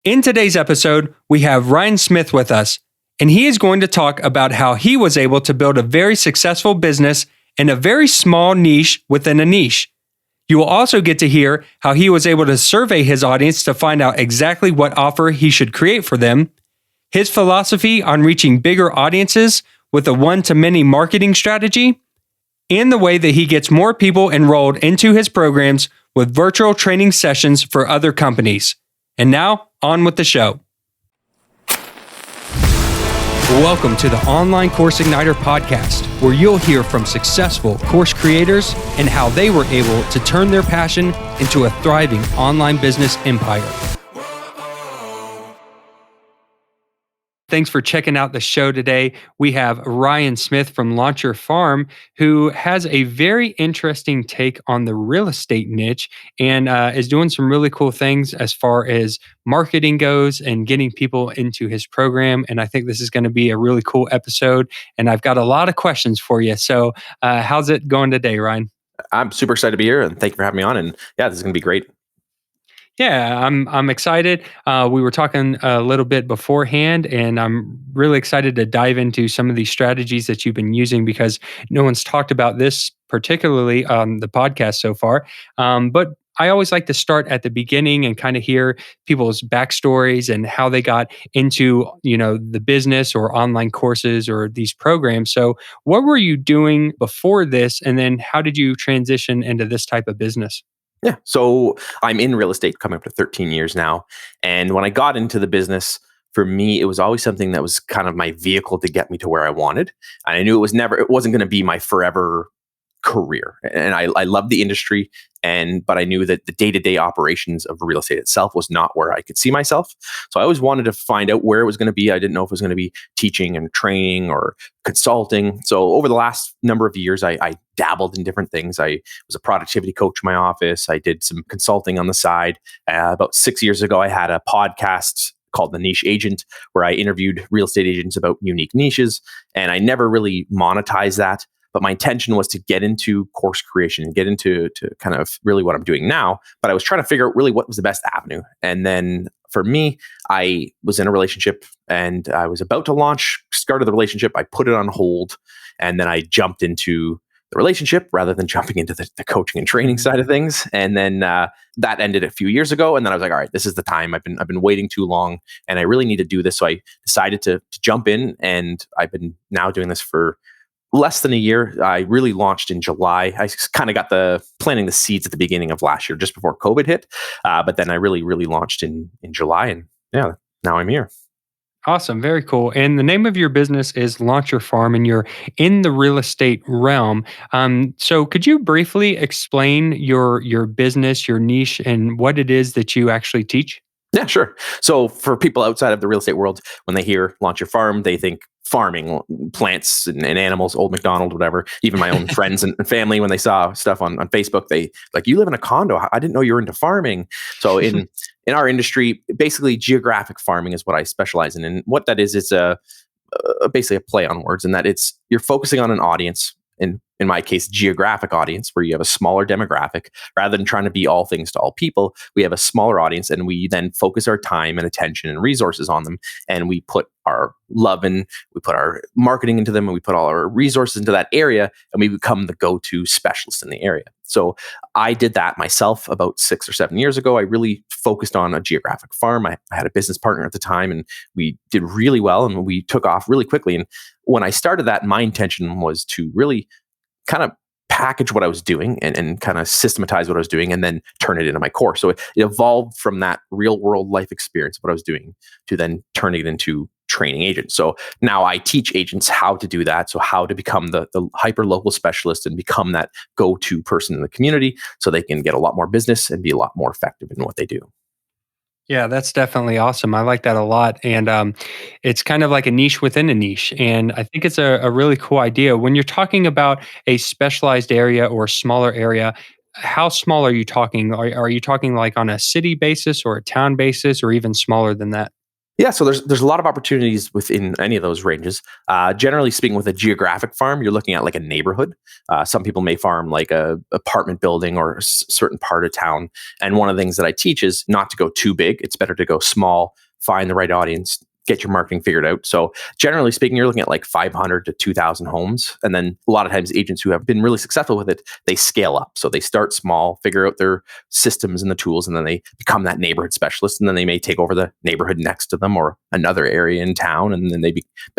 In today's episode, we have Ryan Smith with us, and he is going to talk about how he was able to build a very successful business in a very small niche within a niche. You will also get to hear how he was able to survey his audience to find out exactly what offer he should create for them, his philosophy on reaching bigger audiences with a one-to-many marketing strategy, and the way that he gets more people enrolled into his programs with virtual training sessions for other companies. And now, on with the show. Welcome to the Online Course Igniter podcast, where you'll hear from successful course creators and how they were able to turn their passion into a thriving online business empire. Thanks for checking out the show today. We have Ryan Smith from Launch Your Farm, who has a very interesting take on the real estate niche and is doing some really cool things as far as marketing goes and getting people into his program. And I think this is going to be a really cool episode. And I've got a lot of questions for you. So how's it going today, Ryan? I'm super excited to be here, and thank you for having me on. And yeah, this is going to be great. Yeah, I'm excited. We were talking a little bit beforehand, and I'm really excited to dive into some of these strategies that you've been using because no one's talked about this particularly on the podcast so far. But I always like to start at the beginning and kind of hear people's backstories and how they got into, the business or online courses or these programs. So, what were you doing before this, and then how did you transition into this type of business? Yeah. So I'm in real estate coming up to 13 years now. And when I got into the business, for me, it was always something that was kind of my vehicle to get me to where I wanted. And I knew it wasn't going to be my forever career. And I loved the industry. But I knew that the day-to-day operations of real estate itself was not where I could see myself. So I always wanted to find out where it was going to be. I didn't know if it was going to be teaching and training or consulting. So over the last number of years, I dabbled in different things. I was a productivity coach in my office. I did some consulting on the side. About 6 years ago, I had a podcast called The Niche Agent, where I interviewed real estate agents about unique niches. And I never really monetized that. But my intention was to get into course creation and get into kind of really what I'm doing now. But I was trying to figure out really what was the best avenue. And then for me, I was in a relationship and I was about to started the relationship. I put it on hold and then I jumped into the relationship rather than jumping into the coaching and training side of things. And then that ended a few years ago. And then I was like, all right, this is the time. I've been waiting too long and I really need to do this. So I decided to jump in, and I've been now doing this for less than a year. I really launched in July. I kind of got planting the seeds at the beginning of last year, just before COVID hit. But then I really launched in July, and yeah, now I'm here. Awesome. Very cool. And the name of your business is Launch Your Farm, and you're in the real estate realm. So could you briefly explain your business, your niche, and what it is that you actually teach? Yeah, sure. So for people outside of the real estate world, when they hear Launch Your Farm, they think farming, plants and animals, Old McDonald, whatever. Even my own friends and family, when they saw stuff on Facebook, they like, you live in a condo. I didn't know you were into farming. So in our industry, basically geographic farming is what I specialize in. And what that is, it's basically a play on words, and that you're focusing on an audience. In my case, geographic audience, where you have a smaller demographic. Rather than trying to be all things to all people, we have a smaller audience, and we then focus our time and attention and resources on them. And we put our love in, we put our marketing into them, and we put all our resources into that area, and we become the go-to specialist in the area. So I did that myself about 6 or 7 years ago. I really focused on a geographic farm. I had a business partner at the time, and we did really well, and we took off really quickly. And when I started that, my intention was to really kind of package what I was doing and kind of systematize what I was doing and then turn it into my course. So it evolved from that real world life experience of what I was doing to then turning it into training agents. So now I teach agents how to do that. So how to become the hyper local specialist and become that go-to person in the community so they can get a lot more business and be a lot more effective in what they do. Yeah, that's definitely awesome. I like that a lot. And it's kind of like a niche within a niche. And I think it's a really cool idea. When you're talking about a specialized area or smaller area, how small are you talking? Are you talking like on a city basis or a town basis or even smaller than that? Yeah, so there's a lot of opportunities within any of those ranges. Generally speaking, with a geographic farm, you're looking at like a neighborhood. Some people may farm like a apartment building or certain part of town. And one of the things that I teach is not to go too big. It's better to go small, find the right audience, get your marketing figured out. So generally speaking, you're looking at like 500 to 2,000 homes. And then a lot of times agents who have been really successful with it, they scale up. So they start small, figure out their systems and the tools, and then they become that neighborhood specialist. And then they may take over the neighborhood next to them or another area in town. And then they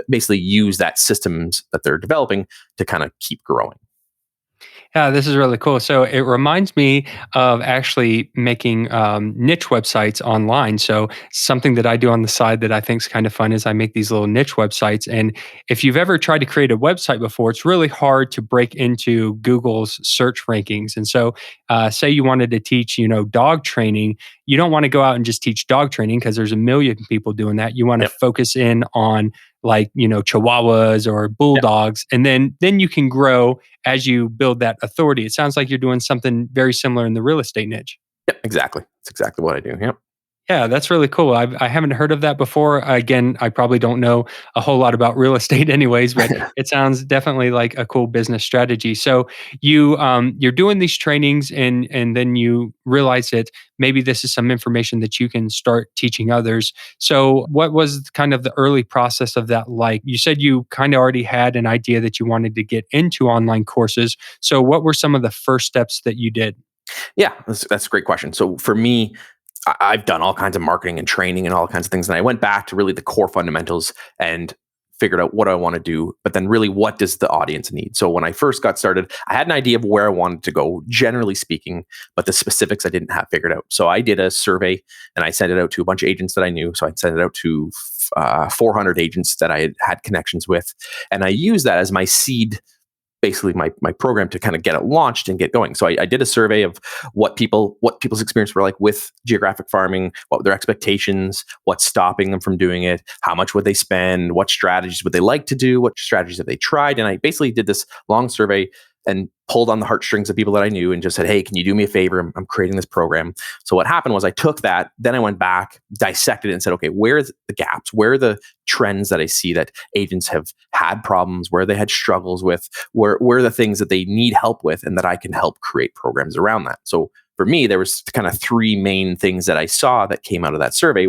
basically use that systems that they're developing to kind of keep growing. Yeah, this is really cool. So it reminds me of actually making niche websites online. So something that I do on the side that I think is kind of fun is I make these little niche websites. And if you've ever tried to create a website before, it's really hard to break into Google's search rankings. And so, say you wanted to teach, dog training, you don't want to go out and just teach dog training because there's a million people doing that. You want to focus in on like chihuahuas or bulldogs, and then you can grow as you build that authority. It sounds like you're doing something very similar in the real estate niche. Yep, exactly. That's exactly what I do. Yep. Yeah, that's really cool. I haven't heard of that before. Again, I probably don't know a whole lot about real estate anyways, but it sounds definitely like a cool business strategy. So you're doing these trainings and then you realize that maybe this is some information that you can start teaching others. So what was kind of the early process of that like? You said you kind of already had an idea that you wanted to get into online courses. So what were some of the first steps that you did? Yeah, that's a great question. So for me, I've done all kinds of marketing and training and all kinds of things. And I went back to really the core fundamentals and figured out what I want to do, but then really what does the audience need? So when I first got started, I had an idea of where I wanted to go, generally speaking, but the specifics I didn't have figured out. So I did a survey and I sent it out to a bunch of agents that I knew. So I sent it out to 400 agents that I had connections with. And I used that as my seed, basically my program to kind of get it launched and get going. So I did a survey of what people's experience were like with geographic farming, what were their expectations, what's stopping them from doing it, how much would they spend, what strategies would they like to do, what strategies have they tried. And I basically did this long survey and pulled on the heartstrings of people that I knew and just said, hey, can you do me a favor? I'm creating this program. So what happened was I took that, then I went back, dissected it and said, okay, where are the gaps? Where are the trends that I see that agents have had problems, where they had struggles with, where are the things that they need help with and that I can help create programs around that. So for me, there was kind of three main things that I saw that came out of that survey.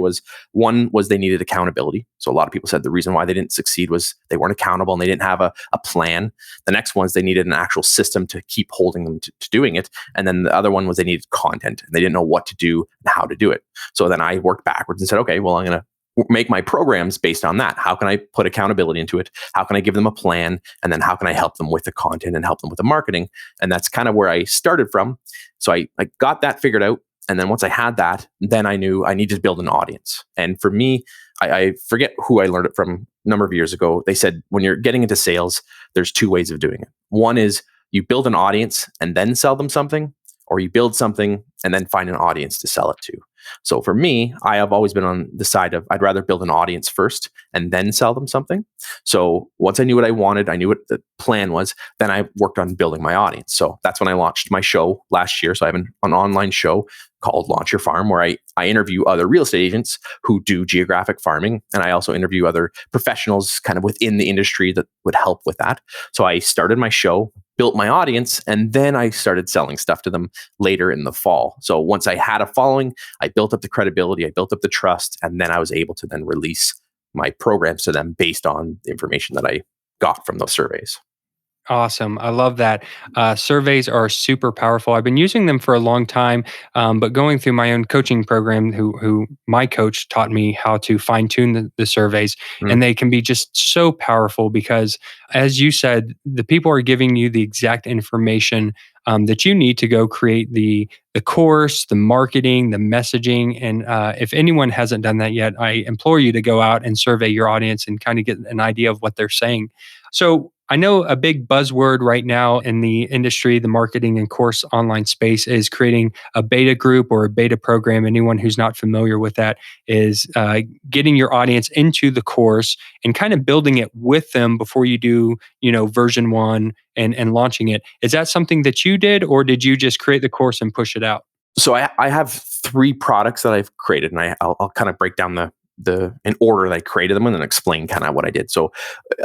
One was they needed accountability. So a lot of people said the reason why they didn't succeed was they weren't accountable and they didn't have a plan. The next one is they needed an actual system to keep holding them to doing it. And then the other one was they needed content and they didn't know what to do and how to do it. So then I worked backwards and said, okay, well, I'm going to make my programs based on that. How can I put accountability into it? How can I give them a plan? And then how can I help them with the content and help them with the marketing? And that's kind of where I started from. So I got that figured out. And then once I had that, then I knew I needed to build an audience. And for me, I forget who I learned it from a number of years ago. They said, when you're getting into sales, there's two ways of doing it. One is you build an audience and then sell them something, or you build something and then find an audience to sell it to. So for me, I have always been on the side of I'd rather build an audience first and then sell them something. So once I knew what I wanted, I knew what the plan was, then I worked on building my audience. So that's when I launched my show last year. So I have an online show called Launch Your Farm, where I interview other real estate agents who do geographic farming. And I also interview other professionals kind of within the industry that would help with that. So I started my show, built my audience, and then I started selling stuff to them later in the fall. So once I had a following, I built up the credibility, I built up the trust, and then I was able to then release my programs to them based on the information that I got from those surveys. Awesome. I love that. Surveys are super powerful. I've been using them for a long time, but going through my own coaching program, who my coach taught me how to fine tune the surveys, and they can be just so powerful because, as you said, the people are giving you the exact information that you need to go create the course, the marketing, the messaging. And if anyone hasn't done that yet, I implore you to go out and survey your audience and kind of get an idea of what they're saying. So I know a big buzzword right now in the industry, the marketing and course online space, is creating a beta group or a beta program. Anyone who's not familiar with that is getting your audience into the course and kind of building it with them before you do, version one and launching it. Is that something that you did, or did you just create the course and push it out? So I have three products that I've created, and I'll kind of break down in order that I created them and then explain kind of what I did. So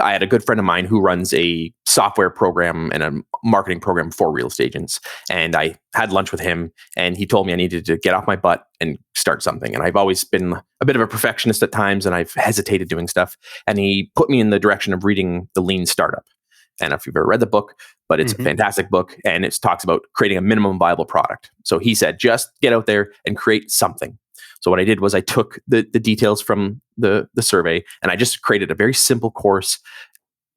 I had a good friend of mine who runs a software program and a marketing program for real estate agents. And I had lunch with him and he told me I needed to get off my butt and start something. And I've always been a bit of a perfectionist at times and I've hesitated doing stuff. And he put me in the direction of reading The Lean Startup. And if you've ever read the book, but it's a fantastic book and it talks about creating a minimum viable product. So he said, just get out there and create something. So what I did was I took the details from the survey and I just created a very simple course,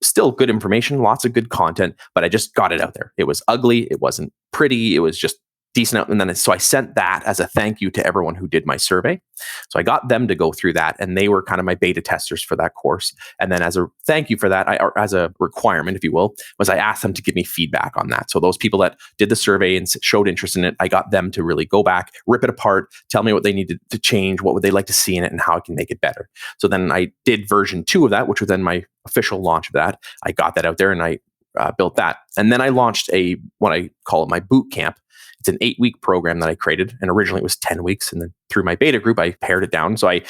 still good information, lots of good content, but I just got it out there. It was ugly. It wasn't pretty. It was just decent. And then so I sent that as a thank you to everyone who did my survey. So I got them to go through that and they were kind of my beta testers for that course. And then as a thank you for that, or as a requirement, if you will, was I asked them to give me feedback on that. So those people that did the survey and showed interest in it, I got them to really go back, rip it apart, tell me what they needed to change, what would they like to see in it and how I can make it better. So then I did version 2 of that, which was then my official launch of that. I got that out there and I built that. And then I launched what I call my boot camp. It's an 8-week program that I created. And originally it was 10 weeks. And then through my beta group, I pared it down. So I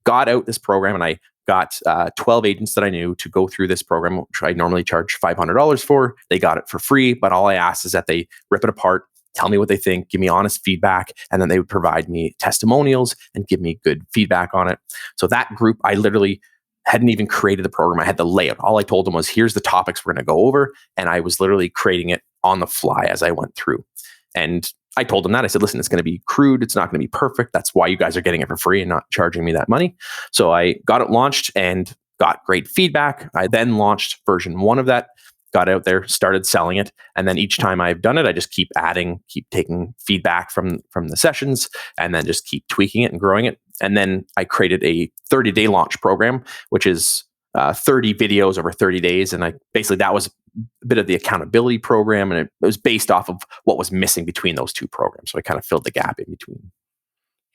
got out this program and I got 12 agents that I knew to go through this program, which I normally charge $500 for. They got it for free. But all I asked is that they rip it apart, tell me what they think, give me honest feedback, and then they would provide me testimonials and give me good feedback on it. So that group, I literally hadn't even created the program. I had the layout. All I told them was, here's the topics we're going to go over. And I was literally creating it on the fly as I went through. And I told them that. I said, listen, it's going to be crude. It's not going to be perfect. That's why you guys are getting it for free and not charging me that money. So I got it launched and got great feedback. I then launched version 1 of that, got out there, started selling it. And then each time I've done it, I just keep adding, keep taking feedback from the sessions, and then just keep tweaking it and growing it. And then I created a 30-day launch program, which is 30 videos over 30 days. And basically that was a bit of the accountability program. And it was based off of what was missing between those two programs. So I kind of filled the gap in between.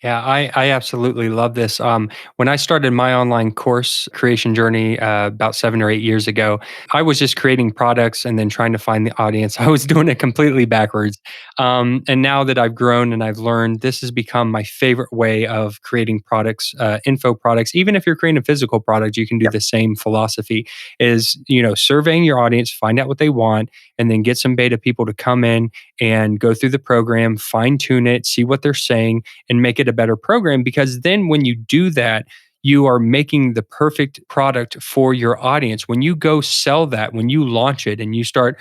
Yeah, I absolutely love this. When I started my online course creation journey about 7 or 8 years ago, I was just creating products and then trying to find the audience. I was doing it completely backwards. And now that I've grown and I've learned, this has become my favorite way of creating products, info products. Even if you're creating a physical product, you can do the same philosophy. Is surveying your audience, find out what they want, and then get some beta people to come in and go through the program, fine tune it, see what they're saying, and make it a better program. Because then when you do that, you are making the perfect product for your audience. When you go sell that, when you launch it and you start,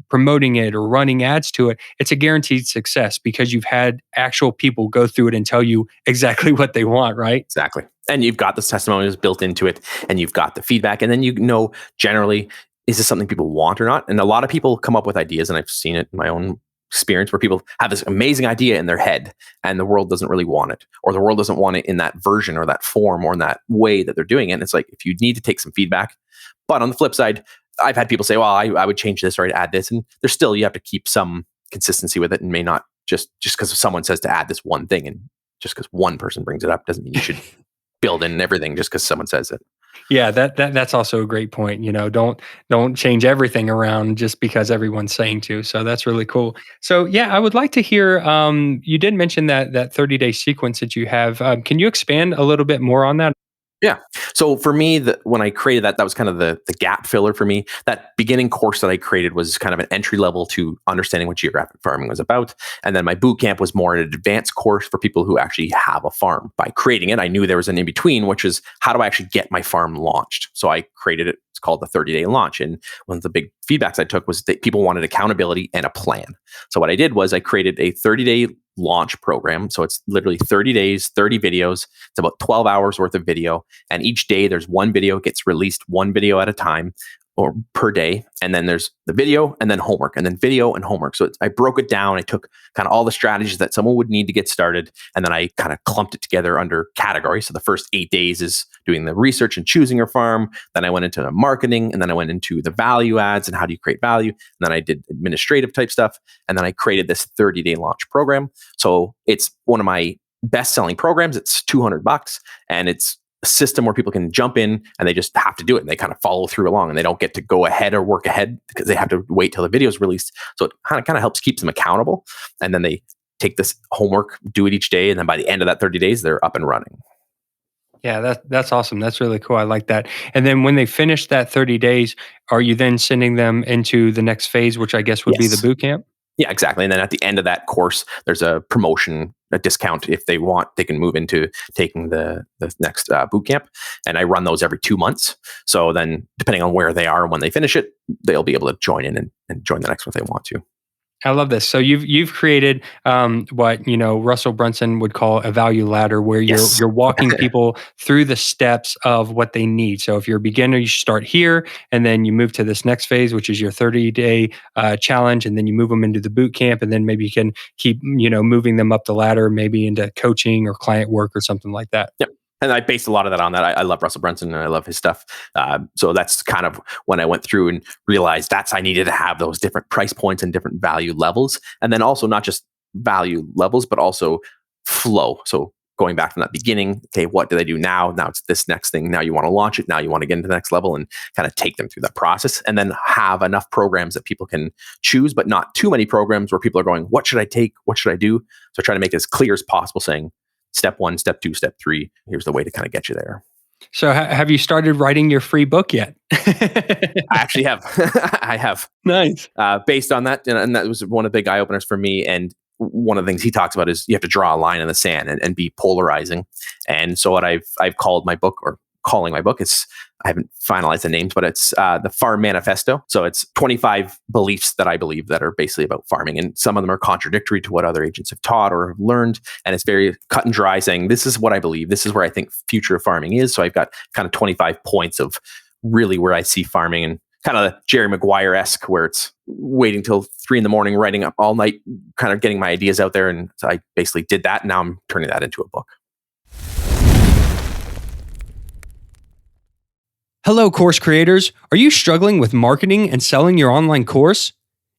promoting it or running ads to it, it's a guaranteed success because you've had actual people go through it and tell you exactly what they want, right? Exactly. And you've got the testimonials built into it and you've got the feedback. And then generally, is this something people want or not? And a lot of people come up with ideas, and I've seen it in my own experience where people have this amazing idea in their head and the world doesn't really want it, or the world doesn't want it in that version or that form or in that way that they're doing it. And it's like, if you need to take some feedback. But on the flip side, I've had people say, well, I would change this or I'd add this. And there's still, you have to keep some consistency with it, and may not just because someone says to add this one thing, and just because one person brings it up doesn't mean you should build in everything just because someone says it. Yeah, that's also a great point. Don't change everything around just because everyone's saying to. So that's really cool. So yeah, I would like to hear. You did mention that 30-day sequence that you have. Can you expand a little bit more on that? Yeah. So for me, when I created that was kind of the gap filler for me. That beginning course that I created was kind of an entry level to understanding what geographic farming was about. And then my boot camp was more an advanced course for people who actually have a farm. By creating it, I knew there was an in between, which is how do I actually get my farm launched? So I created it. It's called the 30-day launch. And one of the big feedbacks I took was that people wanted accountability and a plan. So what I did was I created a 30-day launch program. So it's literally 30 days, 30 videos. It's about 12 hours worth of video. And each day there's one video gets released, one video at a time or per day. And then there's the video and then homework and then video and homework. So I broke it down. I took kind of all the strategies that someone would need to get started. And then I kind of clumped it together under categories. So the first 8 days is doing the research and choosing your farm. Then I went into the marketing, and then I went into the value adds and how do you create value. And then I did administrative type stuff. And then I created this 30-day launch program. So it's one of my best selling programs. It's $200 and it's a system where people can jump in and they just have to do it, and they kind of follow through along, and they don't get to go ahead or work ahead because they have to wait till the video is released. So it kind of helps keep them accountable. And then they take this homework, do it each day. And then by the end of that 30 days, they're up and running. Yeah, that's awesome. That's really cool. I like that. And then when they finish that 30 days, are you then sending them into the next phase, which I guess would be the Yes. boot camp? Yeah, exactly. And then at the end of that course, there's a promotion, a discount. If they want, they can move into taking the next boot camp. And I run those every 2 months. So then, depending on where they are when they finish it, they'll be able to join in and join the next one if they want to. I love this. So you've created what Russell Brunson would call a value ladder, where Yes. you're walking people through the steps of what they need. So if you're a beginner, you start here, and then you move to this next phase, which is your 30-day challenge, and then you move them into the boot camp, and then maybe you can keep moving them up the ladder, maybe into coaching or client work or something like that. Yep. And I based a lot of that on that. I love Russell Brunson and I love his stuff. So that's kind of when I went through and realized I needed to have those different price points and different value levels. And then also not just value levels, but also flow. So going back from that beginning, okay, what do they do now? Now it's this next thing. Now you want to launch it. Now you want to get into the next level and kind of take them through that process, and then have enough programs that people can choose, but not too many programs where people are going, what should I take? What should I do? So try to make it as clear as possible, saying, step 1, step 2, step 3. Here's the way to kind of get you there. So have you started writing your free book yet? I actually have. I have. Nice. Based on that, and that was one of the big eye openers for me. And one of the things he talks about is you have to draw a line in the sand and be polarizing. And so what I've called my book, or calling my book, I haven't finalized the names, but it's the Farm Manifesto. So it's 25 beliefs that I believe that are basically about farming. And some of them are contradictory to what other agents have taught or have learned. And it's very cut and dry, saying, this is what I believe. This is where I think future of farming is. So I've got kind of 25 points of really where I see farming, and kind of Jerry Maguire-esque, where it's waiting till 3 a.m, writing up all night, kind of getting my ideas out there. And so I basically did that. And now I'm turning that into a book. Hello, course creators. Are you struggling with marketing and selling your online course?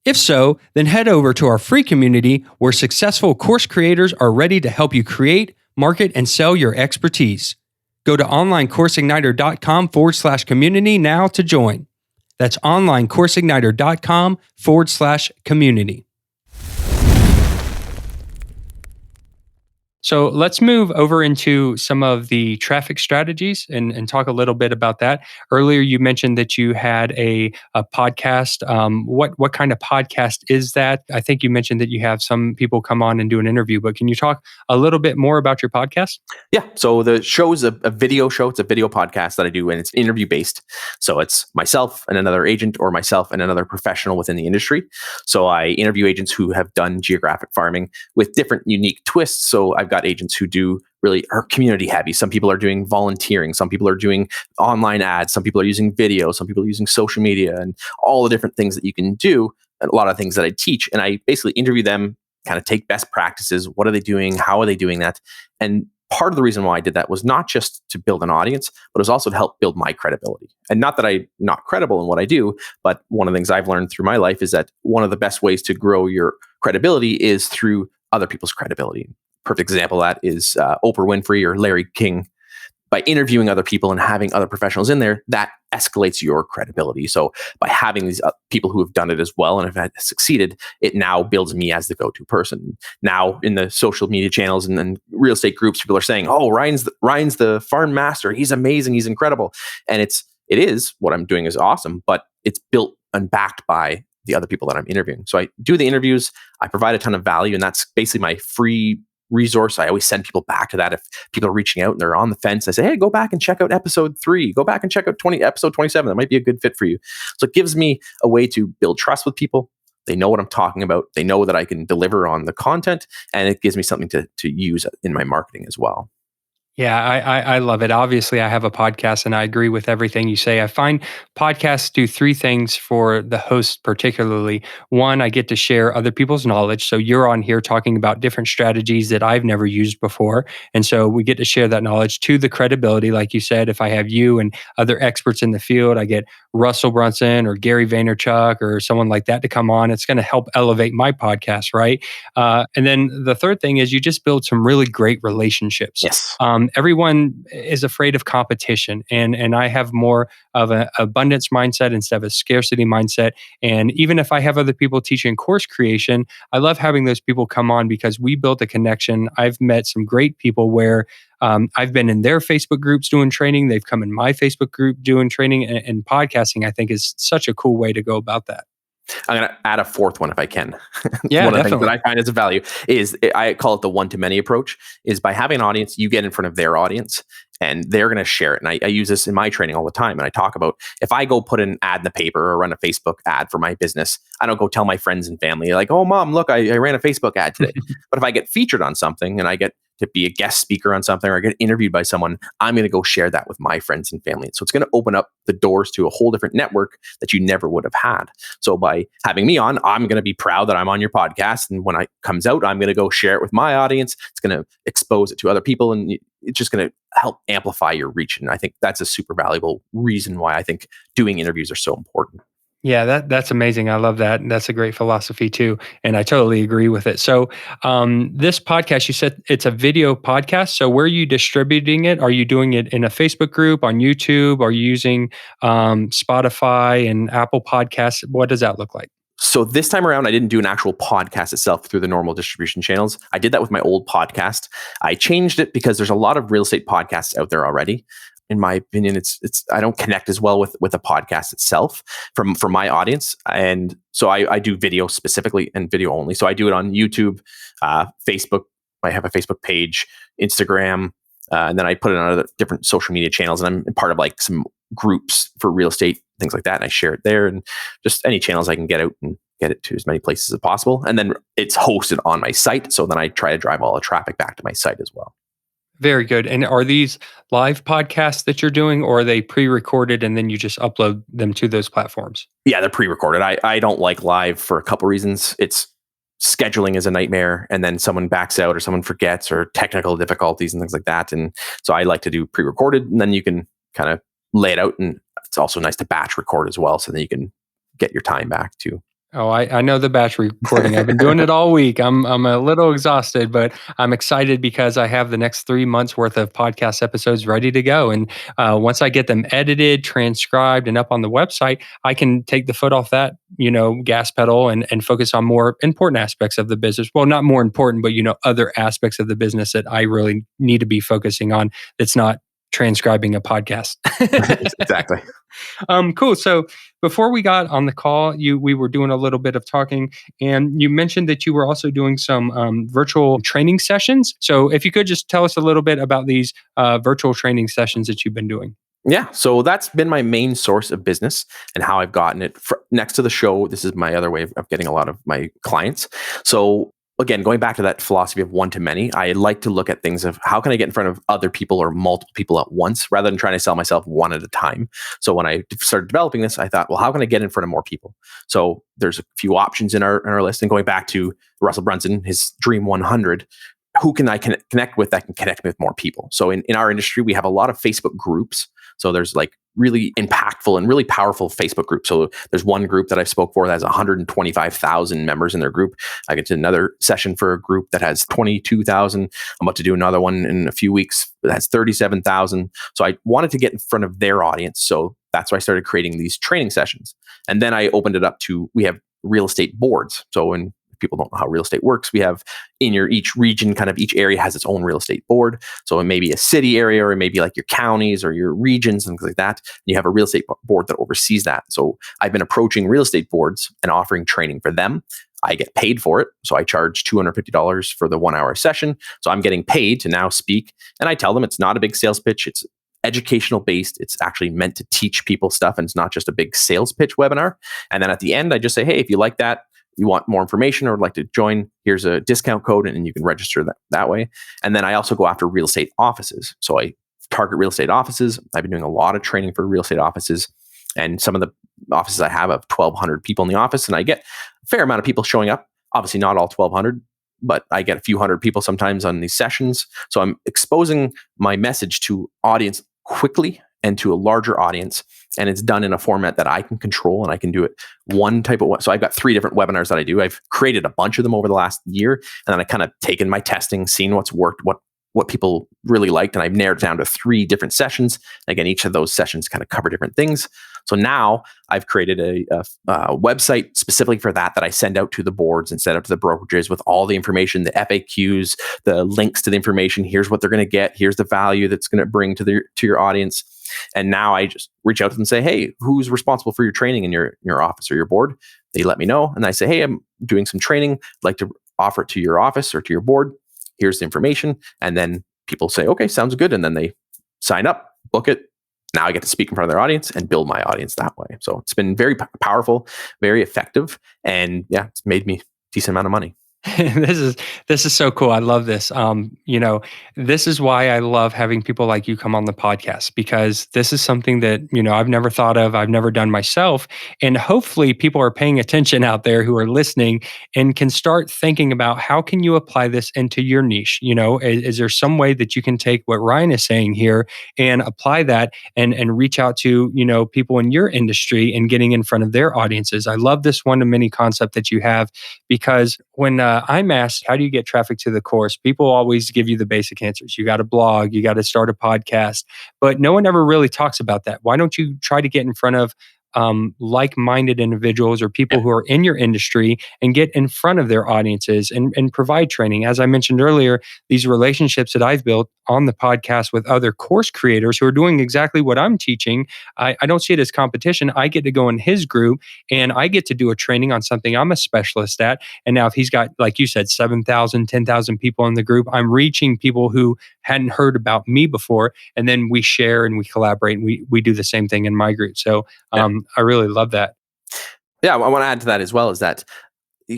If so, then head over to our free community where successful course creators are ready to help you create, market, and sell your expertise. Go to onlinecourseigniter.com/community now to join. That's onlinecourseigniter.com/community. So let's move over into some of the traffic strategies and talk a little bit about that. Earlier, you mentioned that you had a podcast. What kind of podcast is that? I think you mentioned that you have some people come on and do an interview, but can you talk a little bit more about your podcast? Yeah. So the show is a video show. It's a video podcast that I do, and it's interview based. So it's myself and another agent, or myself and another professional within the industry. So I interview agents who have done geographic farming with different unique twists. So I've got agents who do really are community heavy. Some people are doing volunteering. Some people are doing online ads. Some people are using video. Some people are using social media, and all the different things that you can do. And a lot of things that I teach, and I basically interview them, kind of take best practices. What are they doing? How are they doing that? And part of the reason why I did that was not just to build an audience, but it was also to help build my credibility. And not that I'm not credible in what I do, but one of the things I've learned through my life is that one of the best ways to grow your credibility is through other people's credibility. Perfect example of that is Oprah Winfrey or Larry King. By interviewing other people and having other professionals in there, that escalates your credibility. So by having these people who have done it as well and have succeeded, it now builds me as the go-to person. Now in the social media channels and real estate groups, people are saying, "Oh, Ryan's the farm master. He's amazing. He's incredible." And it is what I'm doing is awesome, but it's built and backed by the other people that I'm interviewing. So I do the interviews. I provide a ton of value, and that's basically my free resource. I always send people back to that. If people are reaching out and they're on the fence, I say, hey, go back and check out episode 3. Go back and check out episode 27. That might be a good fit for you. So it gives me a way to build trust with people. They know what I'm talking about. They know that I can deliver on the content, and it gives me something to use in my marketing as well. Yeah, I love it. Obviously, I have a podcast and I agree with everything you say. I find podcasts do 3 things for the host particularly. One, I get to share other people's knowledge. So you're on here talking about different strategies that I've never used before. And so we get to share that knowledge. 2, the credibility. Like you said, if I have you and other experts in the field, I get Russell Brunson or Gary Vaynerchuk or someone like that to come on. It's going to help elevate my podcast, right? And then the third thing is you just build some really great relationships. Yes. Everyone is afraid of competition, and I have more of an abundance mindset instead of a scarcity mindset. And even if I have other people teaching course creation, I love having those people come on because we built a connection. I've met some great people where I've been in their Facebook groups doing training. They've come in my Facebook group doing training, and podcasting, I think, is such a cool way to go about that. I'm going to add a fourth one if I can. Yeah, One of the definitely. things that I find as a value is I call it the one-to-many approach, is by having an audience, you get in front of their audience and they're going to share it. And I use this in my training all the time. And I talk about, if I go put an ad in the paper or run a Facebook ad for my business, I don't go tell my friends and family like, oh, mom, look, I ran a Facebook ad today. But if I get featured on something and I get to be a guest speaker on something or get interviewed by someone, I'm going to go share that with my friends and family. So it's going to open up the doors to a whole different network that you never would have had. So by having me on, I'm going to be proud that I'm on your podcast. And when it comes out, I'm going to go share it with my audience. It's going to expose it to other people, and it's just going to help amplify your reach. And I think that's a super valuable reason why I think doing interviews are so important. Yeah, that's amazing. I love that. That's a great philosophy too. And I totally agree with it. So this podcast, you said it's a video podcast. So where are you distributing it? Are you doing it in a Facebook group, on YouTube? Are you using Spotify and Apple Podcasts? What does that look like? So this time around, I didn't do an actual podcast itself through the normal distribution channels. I did that with my old podcast. I changed it because there's a lot of real estate podcasts out there already. In my opinion, it's I don't connect as well with a podcast itself from my audience. And so I do video specifically and video only. So I do it on YouTube, Facebook. I have a Facebook page, Instagram, and then I put it on other different social media channels. And I'm part of like some groups for real estate, things like that. And I share it there, and just any channels I can get out and get it to as many places as possible. And then it's hosted on my site. So then I try to drive all the traffic back to my site as well. Very good. And are these live podcasts that you're doing, or are they pre-recorded and then you just upload them to those platforms? Yeah, they're pre-recorded. I don't like live for a couple reasons. It's scheduling is a nightmare, and then someone backs out or someone forgets or technical difficulties and things like that. And so I like to do pre-recorded, and then you can kind of lay it out. And it's also nice to batch record as well, so that you can get your time back too. Oh, I know the batch recording. I've been doing it all week. I'm a little exhausted, but I'm excited because I have the next 3 months worth of podcast episodes ready to go. And once I get them edited, transcribed, and up on the website, I can take the foot off that, gas pedal and focus on more important aspects of the business. Well, not more important, but, other aspects of the business that I really need to be focusing on. That's not transcribing a podcast. Exactly. Cool. So before we got on the call, we were doing a little bit of talking, and you mentioned that you were also doing some virtual training sessions. So if you could just tell us a little bit about these virtual training sessions that you've been doing. Yeah, so that's been my main source of business and how I've gotten it. Next to the show, this is my other way of getting a lot of my clients. So again, going back to that philosophy of one-to-many, I like to look at things of how can I get in front of other people or multiple people at once rather than trying to sell myself one at a time. So when I started developing this, I thought, well, how can I get in front of more people? So there's a few options in our list. And going back to Russell Brunson, his Dream 100, who can I connect with that can connect with more people? So in our industry, we have a lot of Facebook groups. So there's like really impactful and really powerful Facebook groups. So there's one group that I spoke for that has 125,000 members in their group. I get to another session for a group that has 22,000. I'm about to do another one in a few weeks that has 37,000. So I wanted to get in front of their audience. So that's why I started creating these training sessions. And then I opened it up to, we have real estate boards. So when people don't know how real estate works, we have in each region, kind of each area has its own real estate board. So it may be a city area, or it may be like your counties or your regions and things like that. And you have a real estate board that oversees that. So I've been approaching real estate boards and offering training for them. I get paid for it. So I charge $250 for the 1 hour session. So I'm getting paid to now speak. And I tell them it's not a big sales pitch. It's educational based. It's actually meant to teach people stuff, and it's not just a big sales pitch webinar. And then at the end, I just say, hey, if you like that, you want more information or would like to join, here's a discount code, and you can register that way. And then I also go after real estate offices. So I target real estate offices. I've been doing a lot of training for real estate offices, and some of the offices I have 1,200 people in the office, and I get a fair amount of people showing up. Obviously not all 1,200, but I get a few hundred people sometimes on these sessions. So I'm exposing my message to audience quickly and to a larger audience. And it's done in a format that I can control, and I can do it one type of way. So I've got 3 different webinars that I do. I've created a bunch of them over the last year, and then I kind of taken my testing, seen what's worked, what what people really liked, and I've narrowed it down to 3 different sessions. Again, each of those sessions kind of cover different things. So now I've created a website specifically for that I send out to the boards and send out to the brokerages with all the information, the FAQs, the links to the information. Here's what they're going to get. Here's the value that's going to bring to your audience. And now I just reach out to them and say, hey, who's responsible for your training in your office or your board? They let me know. And I say, hey, I'm doing some training. I'd like to offer it to your office or to your board. Here's the information. And then people say, okay, sounds good. And then they sign up, book it. Now I get to speak in front of their audience and build my audience that way. So it's been very powerful, very effective. And yeah, it's made me a decent amount of money. This is so cool. I love this. This is why I love having people like you come on the podcast, because this is something that, I've never thought of, I've never done myself. And hopefully people are paying attention out there who are listening and can start thinking about how can you apply this into your niche? Is there some way that you can take what Ryan is saying here and apply that and reach out to, people in your industry and getting in front of their audiences? I love this one-to-many concept that you have, because when I'm asked, how do you get traffic to the course? People always give you the basic answers. You got to blog, you got to start a podcast, but no one ever really talks about that. Why don't you try to get in front of like-minded individuals or people who are in your industry and get in front of their audiences and provide training? As I mentioned earlier, these relationships that I've built on the podcast with other course creators who are doing exactly what I'm teaching, I don't see it as competition. I get to go in his group and I get to do a training on something I'm a specialist at. And now if he's got, like you said, 7,000, 10,000 people in the group, I'm reaching people who hadn't heard about me before. And then we share and we collaborate and we do the same thing in my group. So I really love that. Yeah, I want to add to that as well is that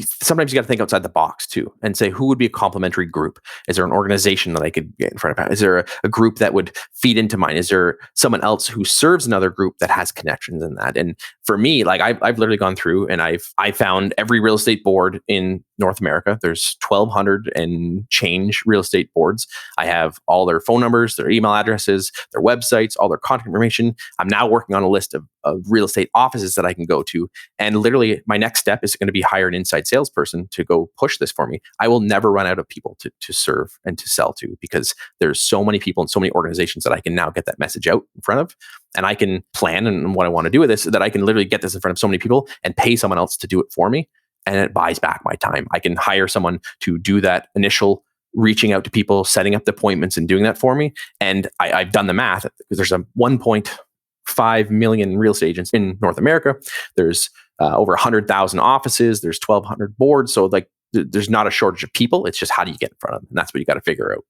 sometimes you got to think outside the box too and say, who would be a complementary group? Is there an organization that I could get in front of? Is there a group that would feed into mine? Is there someone else who serves another group that has connections in that? And for me, like I've literally gone through and I found every real estate board in North America. There's 1,200 and change real estate boards. I have all their phone numbers, their email addresses, their websites, all their contact information. I'm now working on a list of real estate offices that I can go to. And literally my next step is going to be hire an inside salesperson to go push this for me. I will never run out of people to serve and to sell to, because there's so many people and so many organizations that I can now get that message out in front of. And I can plan and what I want to do with this, that I can literally get this in front of so many people and pay someone else to do it for me. And it buys back my time. I can hire someone to do that initial reaching out to people, setting up the appointments and doing that for me. And I've done the math, because there's a 1.5 million real estate agents in North America. There's over 100,000 offices. There's 1,200 boards. So like there's not a shortage of people. It's just how do you get in front of them? And that's what you got to figure out.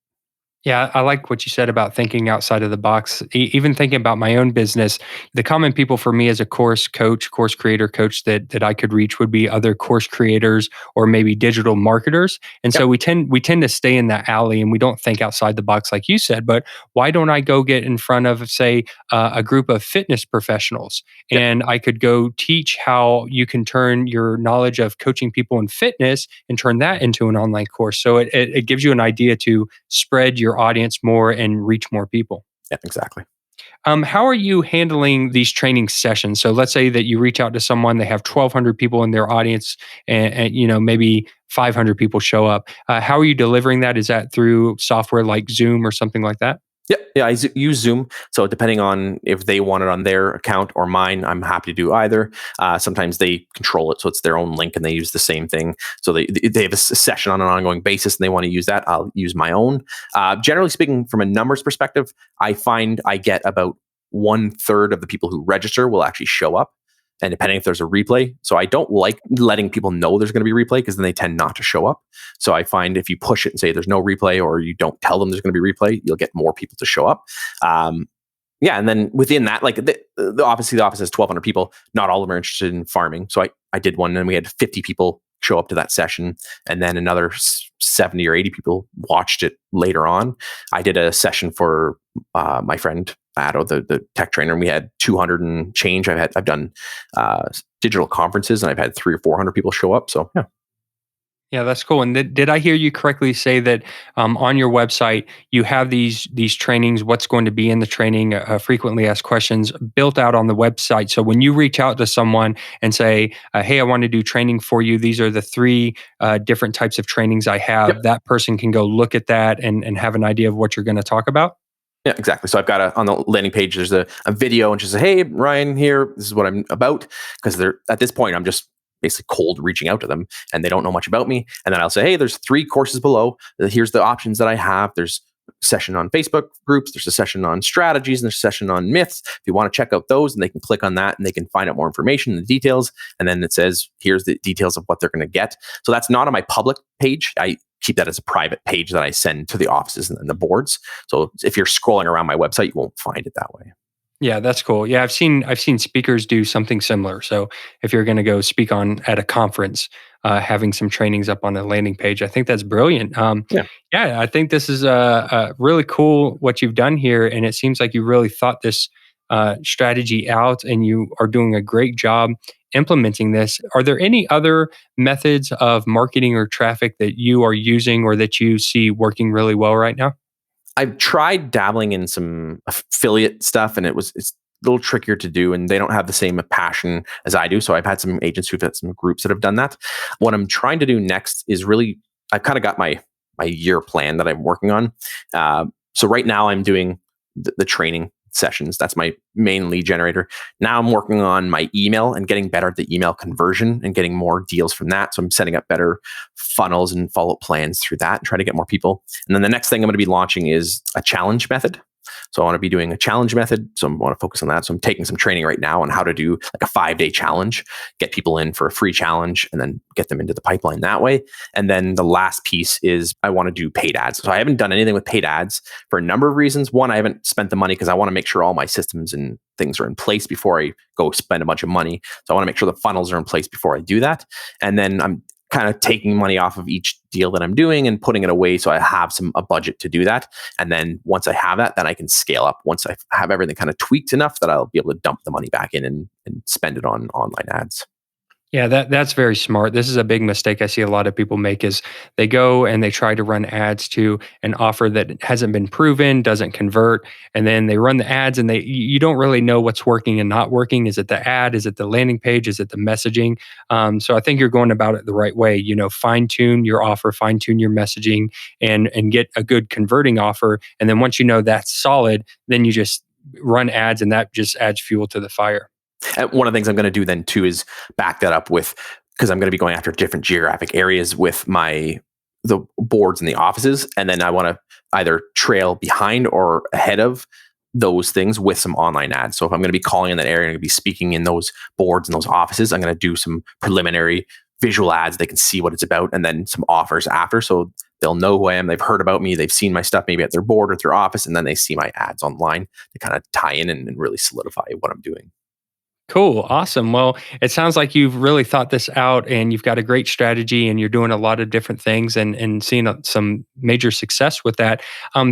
Yeah, I like what you said about thinking outside of the box. Even thinking about my own business, the common people for me as a course coach, course creator coach that I could reach would be other course creators or maybe digital marketers. And so we tend to stay in that alley and we don't think outside the box like you said. But why don't I go get in front of, say, a group of fitness professionals, and I could go teach how you can turn your knowledge of coaching people in fitness and turn that into an online course. So it gives you an idea to spread your audience more and reach more people. Yeah, exactly. How are you handling these training sessions? So let's say that you reach out to someone, they have 1,200 people in their audience, and maybe 500 people show up. How are you delivering that? Is that through software like Zoom or something like that? Yeah, I use Zoom. So depending on if they want it on their account or mine, I'm happy to do either. Sometimes they control it, so it's their own link and they use the same thing. So they have a session on an ongoing basis and they want to use that. I'll use my own. Generally speaking, from a numbers perspective, I find I get about 1/3 of the people who register will actually show up. And depending if there's a replay. So I don't like letting people know there's going to be replay, because then they tend not to show up. So I find if you push it and say there's no replay, or you don't tell them there's going to be replay, you'll get more people to show up. And then within that, like obviously the office has 1,200 people. Not all of them are interested in farming. So I did one and we had 50 people show up to that session. And then another 70 or 80 people watched it later on. I did a session for my friend Addo, the tech trainer, and we had 200 and change. I've done digital conferences and I've had 300 or 400 people show up. So yeah. Yeah, that's cool. And did I hear you correctly say that on your website you have these trainings? What's going to be in the training? Frequently asked questions built out on the website. So when you reach out to someone and say, "Hey, I want to do training for you. These are the three different types of trainings I have," Yep. that person can go look at that and have an idea of what you're going to talk about. Yeah, exactly. So I've got on the landing page, there's a video and just say, "Hey, Ryan here. This is what I'm about." Because they're at this point, I'm just basically cold reaching out to them and they don't know much about me. And then I'll say, "Hey, there's 3 courses below. Here's the options that I have. There's a session on Facebook groups. There's a session on strategies and there's a session on myths. If you want to check out those, and they can click on that and they can find out more information and the details. And then it says, here's the details of what they're going to get." So that's not on my public page. I keep that as a private page that I send to the offices and the boards. So if you're scrolling around my website, you won't find it that way. Yeah, that's cool. Yeah, I've seen speakers do something similar. So if you're going to go speak on at a conference, having some trainings up on a landing page, I think that's brilliant. Yeah. Yeah, I think this is really cool what you've done here, and it seems like you really thought this strategy out, and you are doing a great job implementing this. Are there any other methods of marketing or traffic that you are using or that you see working really well right now? I've tried dabbling in some affiliate stuff, and it's a little trickier to do, and they don't have the same passion as I do. So I've had some agents who've had some groups that have done that. What I'm trying to do next is really, I've kind of got my year plan that I'm working on. So right now I'm doing the training sessions. That's my main lead generator. Now I'm working on my email and getting better at the email conversion and getting more deals from that. So I'm setting up better funnels and follow-up plans through that and try to get more people. And then the next thing I'm going to be launching is a challenge method. So I want to be doing a challenge method. So I want to focus on that. So I'm taking some training right now on how to do like a 5-day challenge, get people in for a free challenge, and then get them into the pipeline that way. And then the last piece is I want to do paid ads. So I haven't done anything with paid ads for a number of reasons. One, I haven't spent the money because I want to make sure all my systems and things are in place before I go spend a bunch of money. So I want to make sure the funnels are in place before I do that. And then I'm kind of taking money off of each deal that I'm doing and putting it away so I have a budget to do that. And then once I have that, then I can scale up. Once I have everything kind of tweaked enough that I'll be able to dump the money back in and spend it on online ads. Yeah, that's very smart. This is a big mistake I see a lot of people make is they go and they try to run ads to an offer that hasn't been proven, doesn't convert, and then they run the ads and you don't really know what's working and not working. Is it the ad? Is it the landing page? Is it the messaging? So I think you're going about it the right way. Fine tune your offer, fine tune your messaging, and get a good converting offer. And then once you know that's solid, then you just run ads, and that just adds fuel to the fire. And one of the things I'm going to do then too is back that up with, because I'm going to be going after different geographic areas with the boards and the offices, and then I want to either trail behind or ahead of those things with some online ads. So if I'm going to be calling in that area, I'm going to be speaking in those boards and those offices, I'm going to do some preliminary visual ads. They can see what it's about, and then some offers after. So they'll know who I am. They've heard about me. They've seen my stuff maybe at their board or at their office, and then they see my ads online to kind of tie in and really solidify what I'm doing. Cool. Awesome. Well, it sounds like you've really thought this out and you've got a great strategy and you're doing a lot of different things and seeing some major success with that.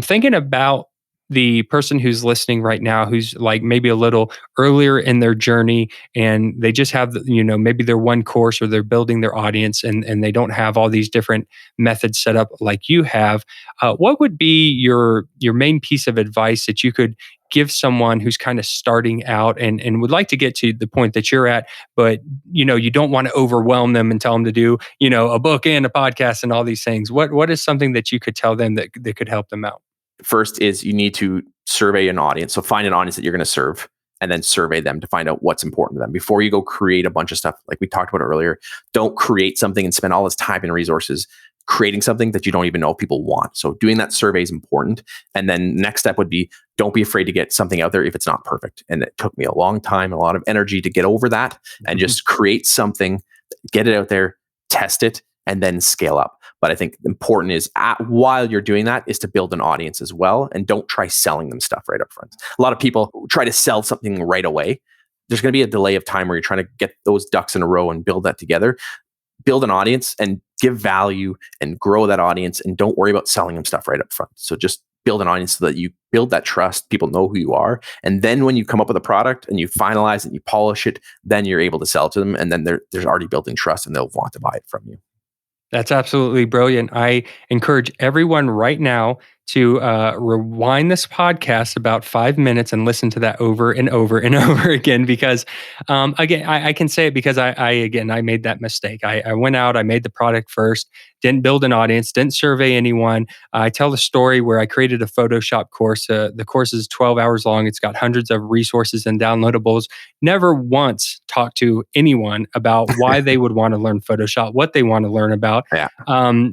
Thinking about the person who's listening right now who's like maybe a little earlier in their journey and they just have maybe their one course or they're building their audience and they don't have all these different methods set up like you have. What would be your main piece of advice that you could give someone who's kind of starting out and would like to get to the point that you're at, but you don't want to overwhelm them and tell them to do a book and a podcast and all these things? What is something that you could tell them that could help them out? First is you need to survey an audience. So find an audience that you're going to serve and then survey them to find out what's important to them before you go create a bunch of stuff. Like we talked about earlier, don't create something and spend all this time and resources creating something that you don't even know if people want. So doing that survey is important. And then next step would be, don't be afraid to get something out there if it's not perfect. And it took me a long time, a lot of energy to get over that and just create something, get it out there, test it, and then scale up. But I think important is while you're doing that is to build an audience as well. And don't try selling them stuff right up front. A lot of people try to sell something right away. There's going to be a delay of time where you're trying to get those ducks in a row and build that together. Build an audience and give value and grow that audience, and don't worry about selling them stuff right up front. So just build an audience so that you build that trust, people know who you are. And then when you come up with a product and you finalize it and you polish it, then you're able to sell to them. And then there's already built in trust and they'll want to buy it from you. That's absolutely brilliant. I encourage everyone right now to rewind this podcast about 5 minutes and listen to that over and over and over again. Because again, I can say it because I made that mistake. I went out, I made the product first, didn't build an audience, didn't survey anyone. I tell the story where I created a Photoshop course. The course is 12 hours long. It's got hundreds of resources and downloadables. Never once talked to anyone about why they would want to learn Photoshop, what they want to learn about. Yeah.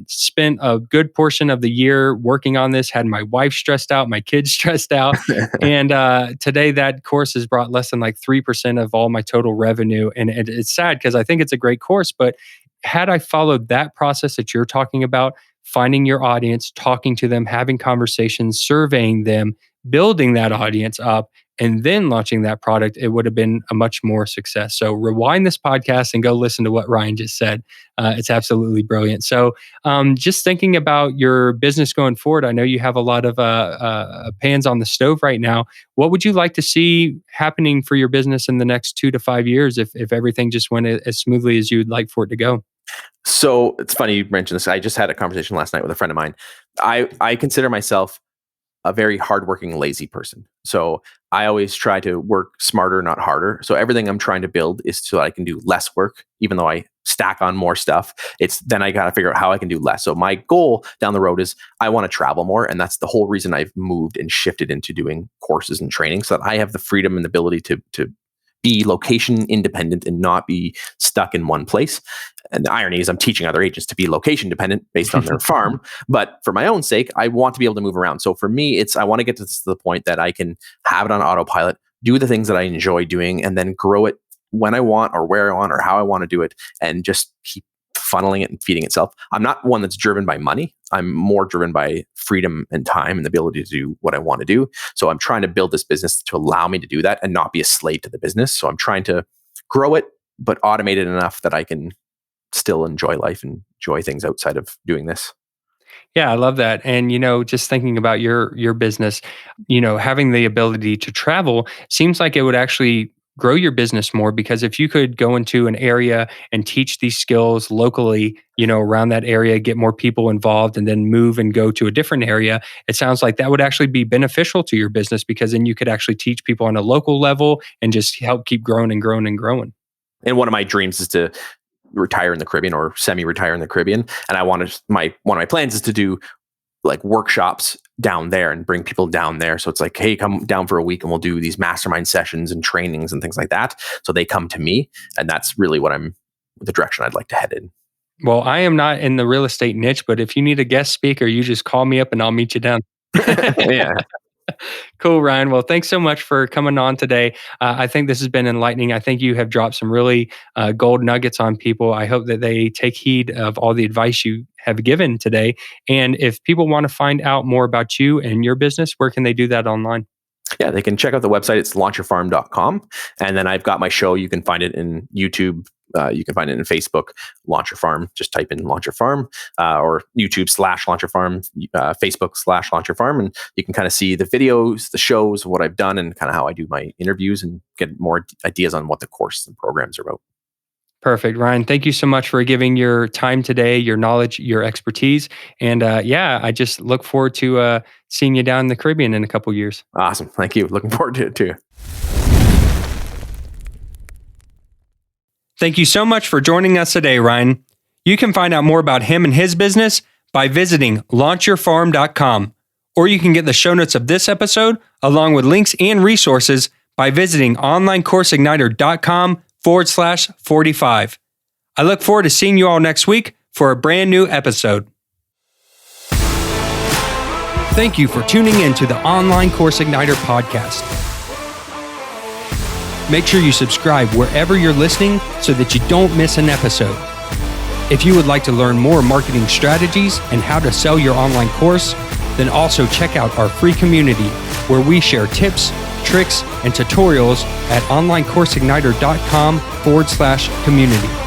Spent a good portion of the year working on this, had my wife stressed out, my kids stressed out. And today that course has brought less than like 3% of all my total revenue. And it's sad because I think it's a great course, but had I followed that process that you're talking about, finding your audience, talking to them, having conversations, surveying them, building that audience up, and then launching that product, it would have been a much more success. So rewind this podcast and go listen to what Ryan just said. It's absolutely brilliant. So just thinking about your business going forward, I know you have a lot of pans on the stove right now. What would you like to see happening for your business in the next 2 to 5 years if everything just went as smoothly as you'd like for it to go? So it's funny you mentioned this. I just had a conversation last night with a friend of mine. I consider myself a very hardworking, lazy person. So I always try to work smarter, not harder. So everything I'm trying to build is so I can do less work, even though I stack on more stuff. It's then I got to figure out how I can do less. So my goal down the road is I want to travel more. And that's the whole reason I've moved and shifted into doing courses and training so that I have the freedom and the ability to be location independent and not be stuck in one place. And the irony is I'm teaching other agents to be location dependent based on their farm. But for my own sake, I want to be able to move around. So for me, I want to get to the point that I can have it on autopilot, do the things that I enjoy doing, and then grow it when I want or where I want or how I want to do it, and just keep funneling it and feeding itself. I'm not one that's driven by money. I'm more driven by freedom and time and the ability to do what I want to do. So I'm trying to build this business to allow me to do that and not be a slave to the business. So I'm trying to grow it, but automate it enough that I can still enjoy life and enjoy things outside of doing this. Yeah, I love that. And, just thinking about your business, having the ability to travel seems like it would actually grow your business more, because if you could go into an area and teach these skills locally, around that area, get more people involved, and then move and go to a different area, it sounds like that would actually be beneficial to your business, because then you could actually teach people on a local level and just help keep growing and growing and growing. And one of my dreams is to retire in the Caribbean or semi-retire in the Caribbean. And one of my plans is to do like workshops down there and bring people down there. So it's like, hey, come down for a week and we'll do these mastermind sessions and trainings and things like that. So they come to me, and that's really the direction I'd like to head in. Well, I am not in the real estate niche, but if you need a guest speaker, you just call me up and I'll meet you down. Yeah. Cool, Ryan. Well, thanks so much for coming on today. I think this has been enlightening. I think you have dropped some really gold nuggets on people. I hope that they take heed of all the advice you have given today. And if people want to find out more about you and your business, where can they do that online? Yeah, they can check out the website. It's launchyourfarm.com. And then I've got my show. You can find it in YouTube. You can find it in Facebook, Launch Your Farm. Just type in Launch Your Farm, or YouTube /Launch Your Farm, Facebook /Launch Your Farm. And you can kind of see the videos, the shows, what I've done, and kind of how I do my interviews, and get more ideas on what the course and programs are about. Perfect. Ryan, thank you so much for giving your time today, your knowledge, your expertise. And I just look forward to seeing you down in the Caribbean in a couple of years. Awesome. Thank you. Looking forward to it too. Thank you so much for joining us today, Ryan. You can find out more about him and his business by visiting launchyourfarm.com, or you can get the show notes of this episode along with links and resources by visiting onlinecourseigniter.com/45. I look forward to seeing you all next week for a brand new episode. Thank you for tuning in to the Online Course Igniter podcast. Make sure you subscribe wherever you're listening so that you don't miss an episode. If you would like to learn more marketing strategies and how to sell your online course, then also check out our free community where we share tips, tricks, and tutorials at onlinecourseigniter.com/community.